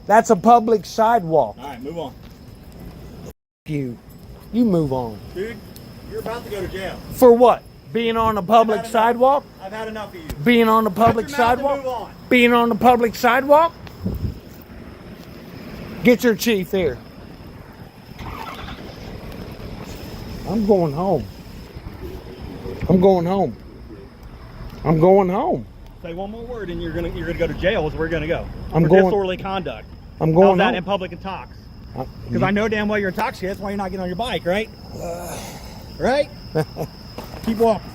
That's a public sidewalk. All right, move on. You move on. Dude, you're about to go to jail. For what? Being on a public sidewalk? I've had enough of you. Being on the public sidewalk? Move on. Being on the public sidewalk? Get your chief here. I'm going home. I'm going home. I'm going home. Say one more word and you're gonna go to jail is where you're gonna go. I'm for going disorderly conduct. I'm going How's that home. in public and talks? Because I know damn well you're intoxicated. That's why you're not getting on your bike, right? Right? Keep walking.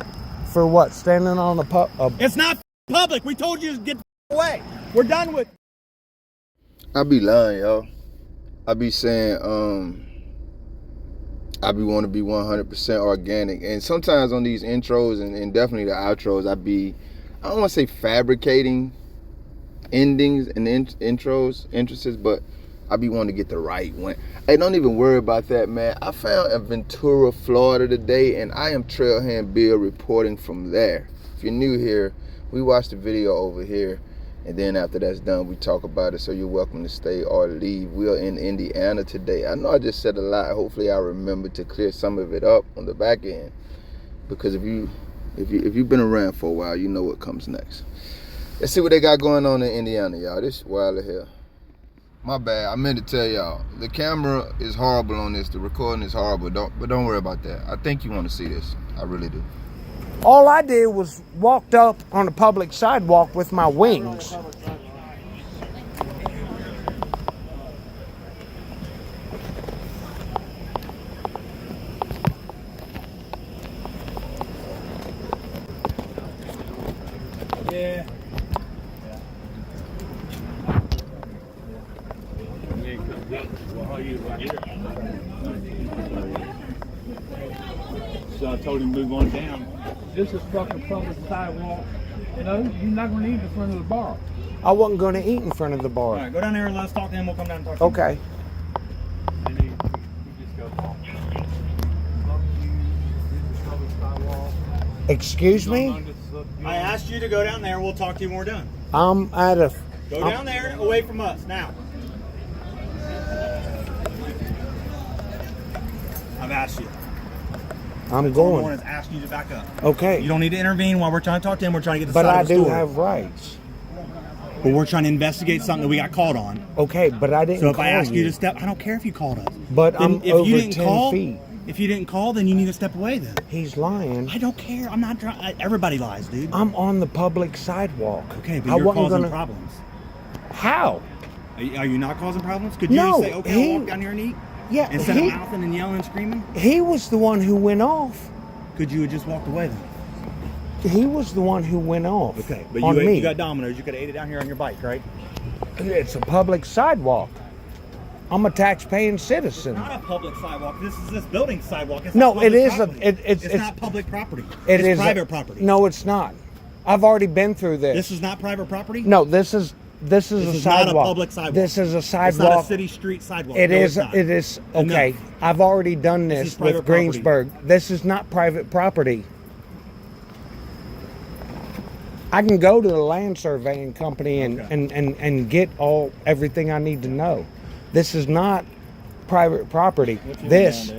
For what? Standing on a It's not public. We told you to get away. We're done with. I be lying, y'all. I be saying, I be want to be 100% organic. And sometimes on these intros and definitely the outros, I don't want to say fabricating endings and entrances, but I be wanting to get the right one. Hey, don't even worry about that, man. I found in Ventura, Florida today, and I am Trailhand Bill reporting from there. If you're new here, we watch the video over here, and then after that's done, we talk about it, so you're welcome to stay or leave. We are in Indiana today. I know I just said a lot. Hopefully I remember to clear some of it up on the back end, because if you've been around for a while, you know what comes next. Let's see what they got going on in Indiana, y'all. This is wild as hell. My bad. I meant to tell y'all, the camera is horrible on this. The recording is horrible. But don't worry about that. I think you want to see this. I really do. All I did was walked up on a public sidewalk with my wings. Yeah. So I told him to move on down. This is fucking public sidewalk. You know, you're not going to eat in front of the bar. I wasn't going to eat in front of the bar. All right, go down there and let's talk to him. We'll come down and talk to him. Okay. And he just goes off. Excuse me? I asked you to go down there. We'll talk to you when we're done. I'm at a... Go down there, away from us, now. I've asked you. I'm Someone going. has asked you to back up. Okay. You don't need to intervene while we're trying to talk to him. We're trying to get the But side I of the do story. have rights. But we're trying to investigate something that we got caught on. Okay, but I didn't So if call I ask you to step, I don't care if you called us. But Then I'm over 10 feet. If you didn't call, then you need to step away then. He's lying. I don't care. I'm not trying. Everybody lies, dude. I'm on the public sidewalk. Okay, but you're causing problems. How? Are you not causing problems? Could you No, just say, okay, I'll walk down here and eat? Yeah, Instead of mouthing and yelling and screaming? He was the one who went off. Could you have just walked away then? He was the one who went off. Okay, but on me. you got Domino's. You could have ate it down here on your bike, right? It's a public sidewalk. I'm a tax-paying citizen. It's not a public sidewalk. This is this building's sidewalk. It's No, not it public is property. It's not public property. It's private property. No, it's not. I've already been through this. This is not private property? No, this is a sidewalk. Not a public sidewalk. This is a sidewalk. It's not a city street sidewalk. It No, is. it's not. It is. Okay. Enough. I've already done This this is private with Greensburg. property. This is not private property. I can go to the land surveying company and get everything I need to know. This is not private property. This.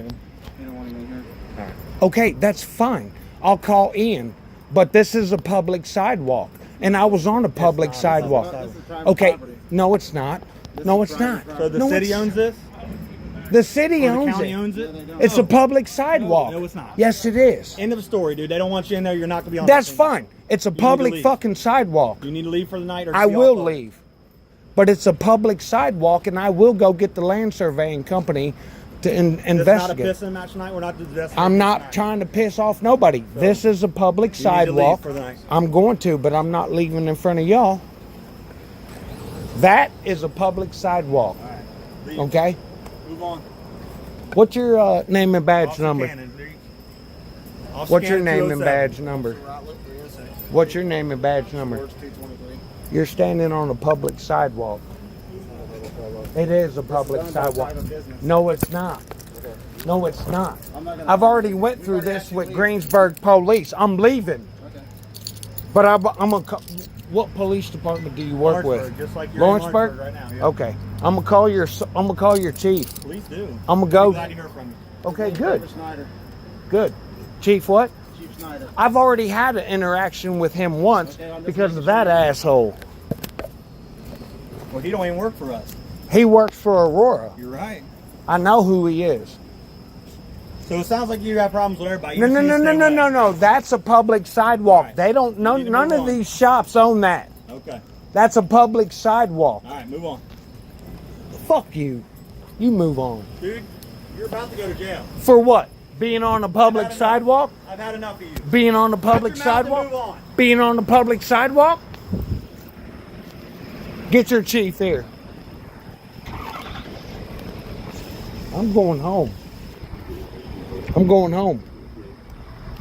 Okay, that's fine. I'll call Ian, but this is a public sidewalk, and I was on a public sidewalk. Okay, no, it's not. No, it's not. So the No, city it's- owns this? The city Or the owns county it. owns it? It's a public sidewalk. No, it's not. Yes, it is. End of the story, dude. They don't want you in there. You're not going to be on That's that thing. fine. It's a need to public leave. fucking sidewalk. You need to leave for the night or I see will off of- leave. But it's a public sidewalk, and I will go get the land surveying company to It's not a investigate. pissing match tonight. We're not investigating. I'm not trying to piss off nobody. This is a public you need to leave sidewalk. for the night. I'm going to, but I'm not leaving in front of y'all. That is a public sidewalk. All right. Leave. Okay? Move on. What's your name and badge Officer number? Cannon, dude. Officer What's your Cannon, name and 207. badge number? What's your name and badge number? You're standing on a public sidewalk. It is a public sidewalk. No, it's not. No, it's not. I've already went through this with Greensburg police. I'm leaving. But I'm a. what police department do you work with? Lawrenceburg, just like you're in Lawrenceburg right now. Yeah. Okay. I'm gonna call your chief. Please do. I'm gonna go. Glad to hear from you. Okay, good. Good. Chief what? Chief Snyder. I've already had an interaction with him once because of that asshole. Well, he don't even work for us. He works for Aurora. You're right. I know who he is. So it sounds like you have problems with everybody. No. That's a public sidewalk. Right. They don't. You need to None move of on. these shops own that. Okay. That's a public sidewalk. All right, move on. Fuck you. You move on. Dude, you're about to go to jail. For what? Being on a public sidewalk? I've had enough of you. Being on the public Shut your mouth and sidewalk? move on. Being on the public sidewalk? Get your chief here. I'm going home. I'm going home.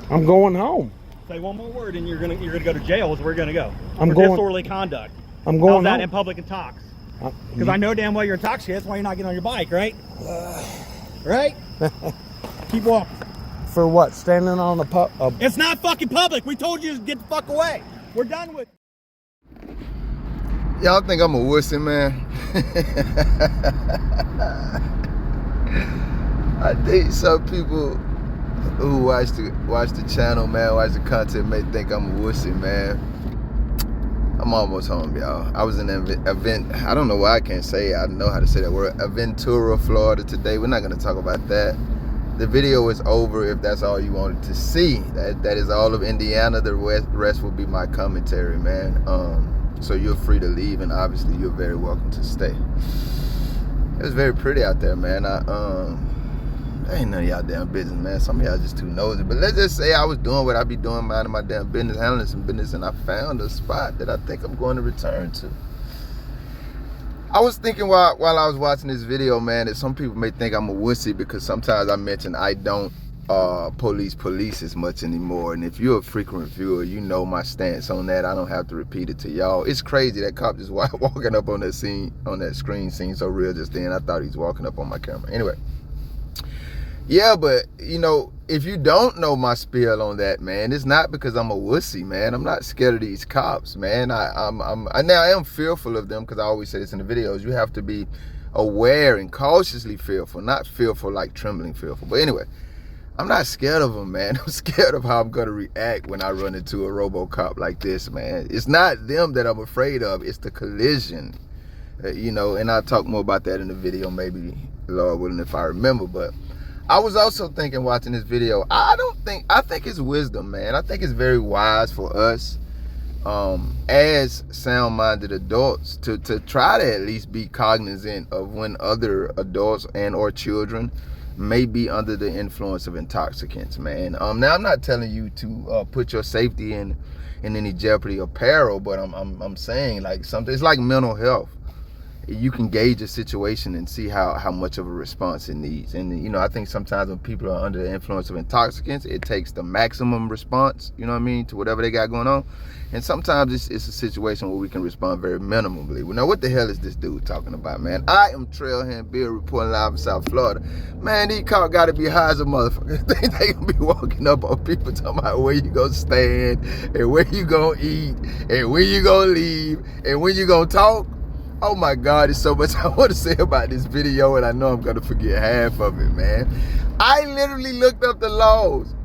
I'm going home. Say one more word and you're gonna go to jail is where we're gonna go. I'm for going- disorderly conduct. I'm going How's that home. in public and talks? Uh, Because I know damn well you're intoxicated. That's why you're not getting on your bike, right? Right? Keep walking. For what? Standing on a It's not fucking public. We told you to get the fuck away. We're done with it. Y'all think I'm a wussy, man? I think some people who watch the channel, man, watch the content may think I'm a wussy, man. I'm almost home, y'all. I was in an event. I don't know why I can't say it. I know how to say that word. Aventura, Florida today. We're not going to talk about that. The video is over if that's all you wanted to see. That is all of Indiana. The rest will be my commentary, man. So you're free to leave, and obviously you're very welcome to stay. It was very pretty out there, man. Ain't none of y'all damn business, man. Some of y'all just too nosy. But let's just say I was doing what I be doing, minding my damn business, handling some business, and I found a spot that I think I'm going to return to. I was thinking while I was watching this video, man, that some people may think I'm a wussy because sometimes I mention I don't police as much anymore. And if you're a frequent viewer, you know my stance on that. I don't have to repeat it to y'all. It's crazy that cop just walking up on that screen seemed so real just then. I thought he was walking up on my camera. Anyway. Yeah, but, you know, if you don't know my spiel on that, man, it's not because I'm a wussy, man. I'm not scared of these cops, man. I am fearful of them because I always say this in the videos. You have to be aware and cautiously fearful, not fearful like trembling fearful. But anyway, I'm not scared of them, man. I'm scared of how I'm going to react when I run into a RoboCop like this, man. It's not them that I'm afraid of. It's the collision, you know, and I'll talk more about that in the video, maybe, Lord willing, if I remember. But I was also thinking watching this video, I think it's wisdom, man. I think it's very wise for us as sound-minded adults to try to at least be cognizant of when other adults and or children may be under the influence of intoxicants, man. Now I'm not telling you to put your safety in any jeopardy or peril, but I'm saying like something. It's like mental health. You can gauge a situation and see how much of a response it needs. And, you know, I think sometimes when people are under the influence of intoxicants, it takes the maximum response, you know what I mean, to whatever they got going on. And sometimes it's a situation where we can respond very minimally. Well, now, what the hell is this dude talking about, man? I am Trailhand Bill reporting live in South Florida. Man, these cops got to be high as a motherfucker. They gonna be walking up on people talking about where you gonna stand and where you gonna eat and when you gonna leave and when you gonna talk. Oh my God, there's so much I want to say about this video, and I know I'm gonna forget half of it, man. I literally looked up the laws.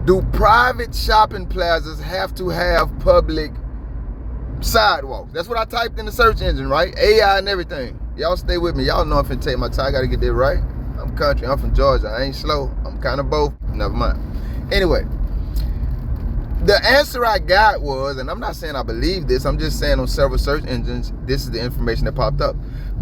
Do private shopping plazas have to have public sidewalks? That's what I typed in the search engine, right? AI and everything. Y'all stay with me. Y'all know I'm finna take my time. I gotta get that right. I'm country. I'm from Georgia. I ain't slow. I'm kind of both. Never mind. Anyway. The answer I got was, and I'm not saying I believe this, I'm just saying on several search engines, this is the information that popped up.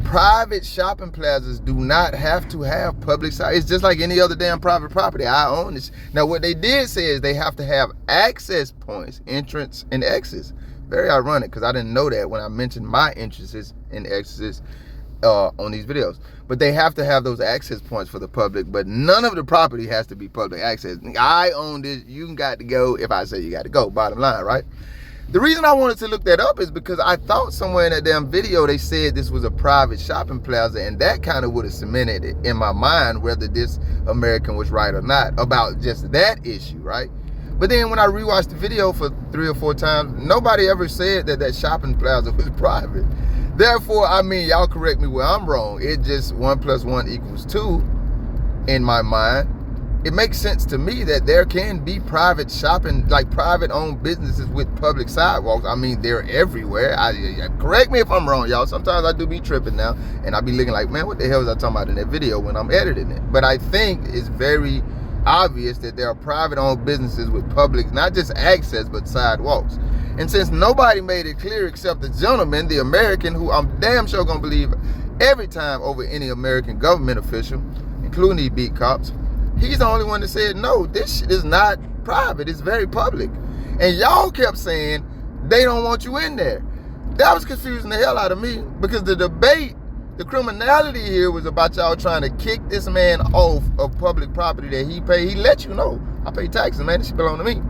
Private shopping plazas do not have to have public side. It's just like any other damn private property. I own this. Now, what they did say is they have to have access points, entrance and exits. Very ironic, because I didn't know that when I mentioned my entrances and exits on these videos. But they have to have those access points for the public, but none of the property has to be public access. I own this, you got to go if I say you got to go, bottom line, right? The reason I wanted to look that up is because I thought somewhere in that damn video they said this was a private shopping plaza, and that kind of would have cemented it in my mind whether this American was right or not about just that issue, right? But then when I rewatched the video for 3 or 4 times, nobody ever said that that shopping plaza was private. Therefore, I mean, y'all correct me where I'm wrong. It just 1 + 1 = 2 in my mind. It makes sense to me that there can be private shopping, like private owned businesses with public sidewalks. I mean, they're everywhere. Correct me if I'm wrong, y'all. Sometimes I do be tripping now, and I be looking like, man, what the hell was I talking about in that video when I'm editing it? But I think it's very obvious that there are private owned businesses with public, not just access, but sidewalks. And since nobody made it clear except the gentleman, the American, who I'm damn sure gonna believe every time over any American government official, including these beat cops, he's the only one that said, no, this shit is not private, it's very public. And y'all kept saying, they don't want you in there. That was confusing the hell out of me, because the debate, the criminality here was about y'all trying to kick this man off of public property that he paid. He let you know, I pay taxes, man, this shit belong to me.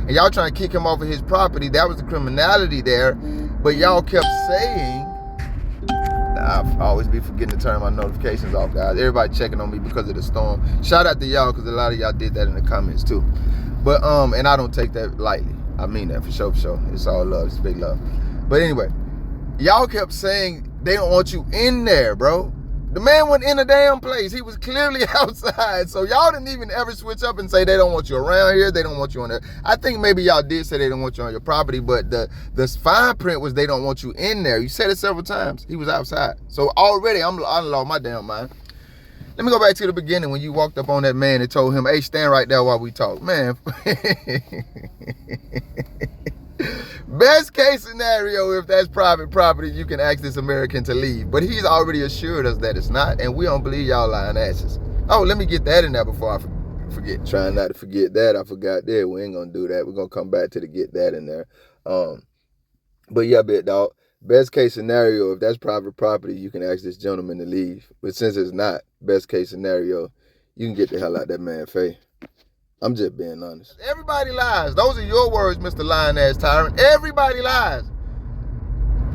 And y'all trying to kick him off of his property. That was the criminality there. But y'all kept saying, I always be forgetting to turn my notifications off, guys. Everybody checking on me because of the storm. Shout out to y'all, because a lot of y'all did that in the comments too. But and I don't take that lightly. I mean that for sure, for sure. It's all love, it's big love. But anyway, y'all kept saying they don't want you in there, bro. The man wasn't in a damn place. He was clearly outside. So y'all didn't even ever switch up and say they don't want you around here. They don't want you on there. I think maybe y'all did say they don't want you on your property, but the fine print was they don't want you in there. You said it several times. He was outside. So already I lost my damn mind. Let me go back to the beginning when you walked up on that man and told him, hey, stand right there while we talk. Man. Best case scenario, if that's private property, you can ask this American to leave. But he's already assured us that it's not, and we don't believe y'all lying asses. Oh, let me get that in there before I forget. Trying not to forget that. I forgot that. We ain't gonna do that. We're gonna come back to the get that in there. But yeah, bit dog. Best case scenario, if that's private property, you can ask this gentleman to leave. But since it's not, best case scenario, you can get the hell out that man's face. I'm just being honest. Everybody lies. Those are your words, Mr. Lying-ass Tyrant. Everybody lies.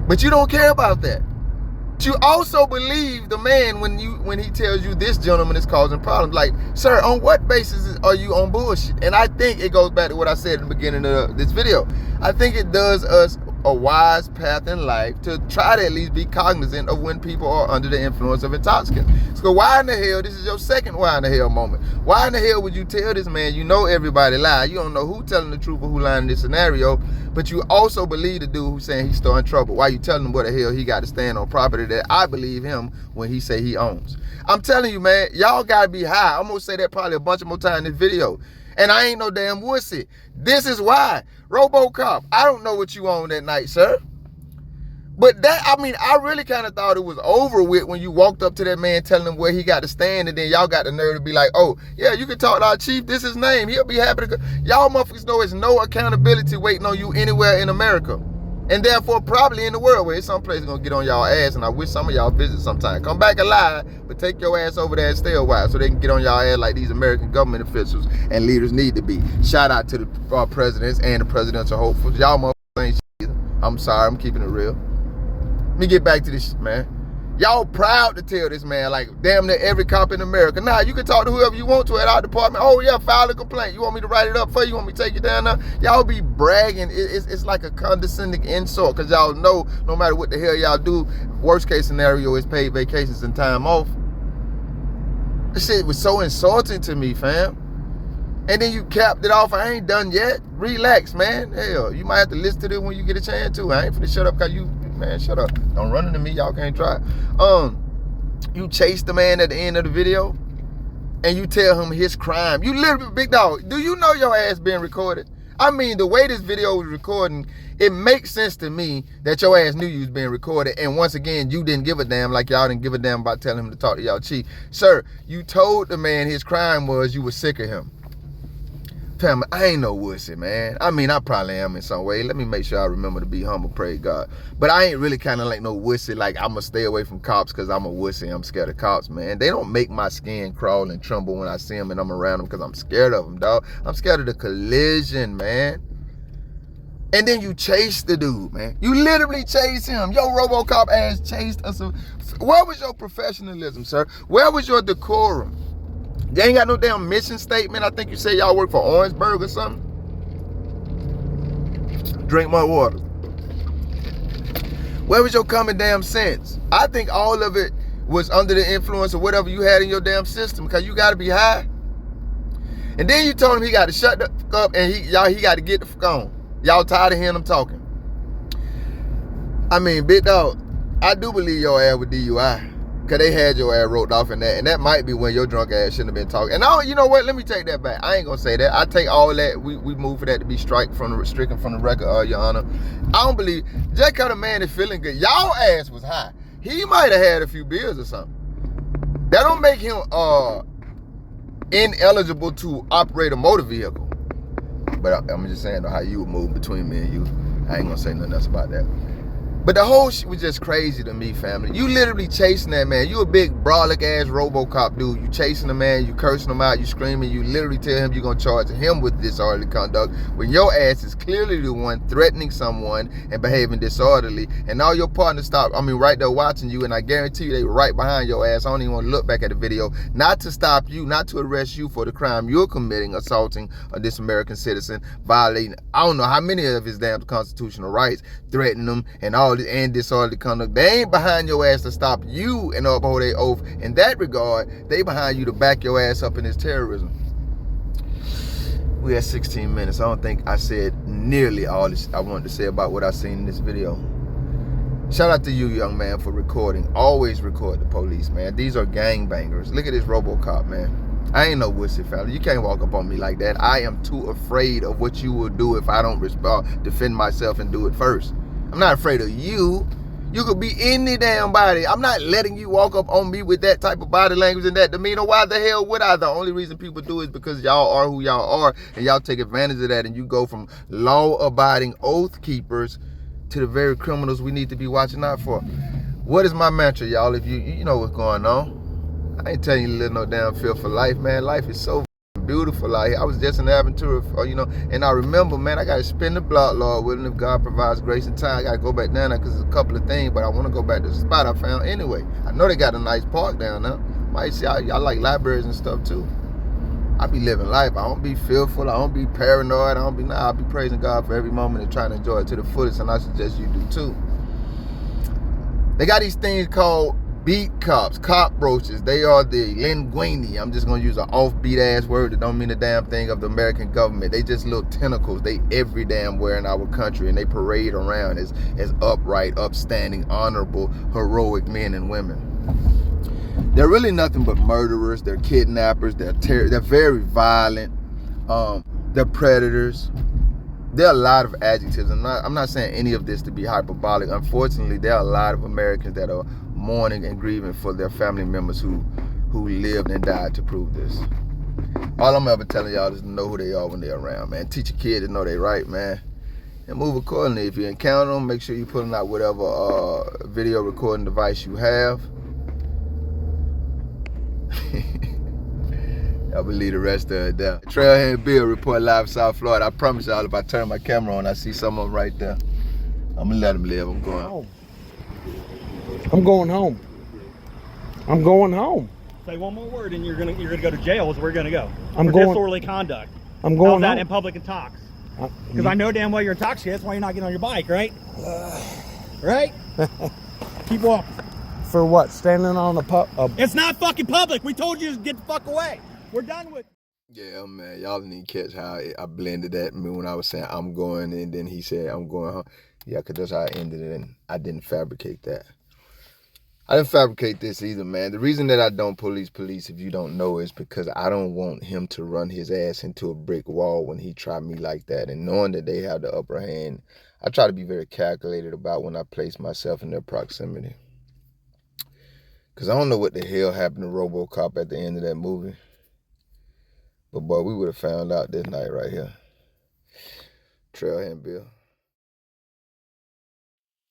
But you don't care about that. But you also believe the man when he tells you this gentleman is causing problems. Like, sir, on what basis are you on bullshit? And I think it goes back to what I said in the beginning of this video. I think it does us a wise path in life to try to at least be cognizant of when people are under the influence of intoxicants. So why in the hell, this is your second why in the hell moment. Why in the hell would you tell this man, you know everybody lie, you don't know who telling the truth or who lying in this scenario, but you also believe the dude who's saying he's still in trouble. Why you telling him what the hell he got to stand on property that I believe him when he say he owns? I'm telling you, man, y'all gotta be high. I'm gonna say that probably a bunch of more times in this video. And I ain't no damn wussy. This is why. RoboCop, I don't know what you own that night, sir. But that, I mean, I really kind of thought it was over with when you walked up to that man telling him where he got to stand, and then y'all got the nerve to be like, oh, yeah, you can talk to our chief, this is his name, he'll be happy to go. Y'all motherfuckers know there's no accountability waiting on you anywhere in America. And therefore, probably in the world where it's someplace gonna get on y'all ass, and I wish some of y'all visit sometime. Come back alive, but take your ass over there and stay a while so they can get on y'all ass like these American government officials and leaders need to be. Shout out to the presidents and the presidential hopefuls. Y'all motherfuckers ain't shit either. I'm sorry, I'm keeping it real. Let me get back to this shit, man. Y'all proud to tell this man, like, damn near every cop in America. Nah, you can talk to whoever you want to at our department. Oh, yeah, file a complaint. You want me to write it up for you? You want me to take it down there? Y'all be bragging. It's like a condescending insult, because y'all know no matter what the hell y'all do, worst case scenario is paid vacations and time off. This shit was so insulting to me, fam. And then you capped it off. I ain't done yet. Relax, man. Hell, you might have to listen to this when you get a chance to. I ain't finna shut up because you... Man, shut up. Don't run into me. Y'all can't try. You chase the man at the end of the video and you tell him his crime. You literally, big dog, do you know your ass being recorded? I mean, the way this video was recording, it makes sense to me that your ass knew you was being recorded, and once again, you didn't give a damn like y'all didn't give a damn about telling him to talk to y'all chief. Sir, you told the man his crime was you were sick of him. Family, I ain't no wussy, man. I mean, I probably am in some way. Let me make sure I remember to be humble, pray God. But I ain't really kind of like no wussy, like I'm going to stay away from cops because I'm a wussy. I'm scared of cops, man. They don't make my skin crawl and tremble when I see them and I'm around them because I'm scared of them, dog. I'm scared of the collision, man. And then you chase the dude, man. You literally chase him. Your RoboCop ass chased us. Where was your professionalism, sir? Where was your decorum? You ain't got no damn mission statement. I think you say y'all work for Orangeburg or something. drink my water. Where was your common damn sense? I think all of it was under the influence of whatever you had in your damn system, because you got to be high. And then you told him he got to shut the fuck up and he got to get the fuck on. Y'all tired of hearing him talking. I mean, big dog, I do believe your ass with DUI. Because they had your ass roped off in that. And that might be when your drunk ass shouldn't have been talking. And you know what? Let me take that back. I ain't going to say that. I take all that. We move for that to be stricken from the record, Your Honor. I don't believe. Just because the man is feeling good. Y'all ass was high. He might have had a few beers or something. That don't make him ineligible to operate a motor vehicle. But I'm just saying, though, how you would move between me and you. I ain't going to say nothing else about that. But the whole shit was just crazy to me, family. You literally chasing that man. You a big brolic ass RoboCop dude. You chasing the man, you cursing him out, you screaming, you literally tell him you're gonna charge him with disorderly conduct when your ass is clearly the one threatening someone and behaving disorderly. And all your partners right there watching you, and I guarantee you they were right behind your ass. I don't even want to look back at the video. Not to stop you, not to arrest you for the crime you're committing, assaulting this American citizen, violating I don't know how many of his damn constitutional rights, threatening them and all and disorderly conduct. They ain't behind your ass to stop you and uphold their oath. In that regard, they behind you to back your ass up in this terrorism. We had 16 minutes. I don't think I said nearly all this I wanted to say about what I seen in this video. Shout out to you, young man, for recording. Always record the police, man. These are gangbangers. Look at this RoboCop, man. I ain't no wussy fella. You can't walk up on me like that. I am too afraid of what you will do if I don't defend myself and do it first. I'm not afraid of you. You could be any damn body. I'm not letting you walk up on me with that type of body language and that demeanor. Why the hell would I? The only reason people do it is because y'all are who y'all are, and y'all take advantage of that, and you go from law-abiding oath keepers to the very criminals we need to be watching out for. What is my mantra, y'all? If you know what's going on. I ain't telling you to live no damn fearful life, man. Life is so beautiful out here. I was just in Aventura, and I remember, man, I got to spin the block, Lord willing, if God provides grace and time. I got to go back down there because there's a couple of things, but I want to go back to the spot I found anyway. I know they got a nice park down there. Might see, I like libraries and stuff too. I be living life. I don't be fearful. I don't be paranoid. I'll be praising God for every moment and trying to enjoy it to the fullest, and I suggest you do too. They got these things called beat cops, cockroaches. They are the linguini. I'm just gonna use an offbeat ass word that don't mean a damn thing of the American government. They just little tentacles. They every damn where in our country, and they parade around as upright, upstanding, honorable, heroic men and women. They're really nothing but murderers. They're kidnappers. They're very violent. They're predators. There are a lot of adjectives. I'm not saying any of this to be hyperbolic. Unfortunately, there are a lot of Americans that are mourning and grieving for their family members who lived and died to prove this. All I'm ever telling y'all is to know who they are when they're around, man. Teach your kid to know they right, man. And move accordingly. If you encounter them, make sure you're pulling out whatever video recording device you have. I believe the rest of it there. Trailhead Bill report live South Florida. I promise y'all, if I turn my camera on, I see some of them right there. I'm gonna let them live. I'm going home. I'm going home. I'm going home. Say one more word and you're gonna go to jail is where you're gonna go. I'm for going disorderly conduct. I'm going How's that home. in public and talks? Because I know damn well you're intoxicated. That's why you're not getting on your bike, right? Right? Keep walking. For what? Standing on a It's not fucking public. We told you to get the fuck away. We're done with. Yeah, man, y'all didn't catch how I blended that when I was saying I'm going, and then he said I'm going home. Yeah, because that's how I ended it, and I didn't fabricate that. I didn't fabricate this either, man. The reason that I don't police, if you don't know, is because I don't want him to run his ass into a brick wall when he tried me like that. And knowing that they have the upper hand, I try to be very calculated about when I place myself in their proximity. Because I don't know what the hell happened to RoboCop at the end of that movie. But boy, we would have found out this night right here. Trailhead Bill.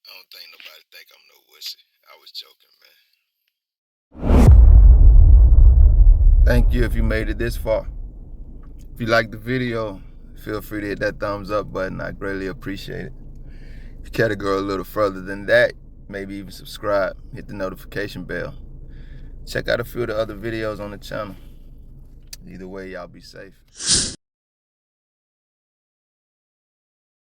I don't think nobody think I'm no wussy. I was joking, man. Thank you if you made it this far. If you liked the video, feel free to hit that thumbs up button. I greatly appreciate it. If you care to go a little further than that, maybe even subscribe, hit the notification bell. Check out a few of the other videos on the channel. Either way, y'all be safe.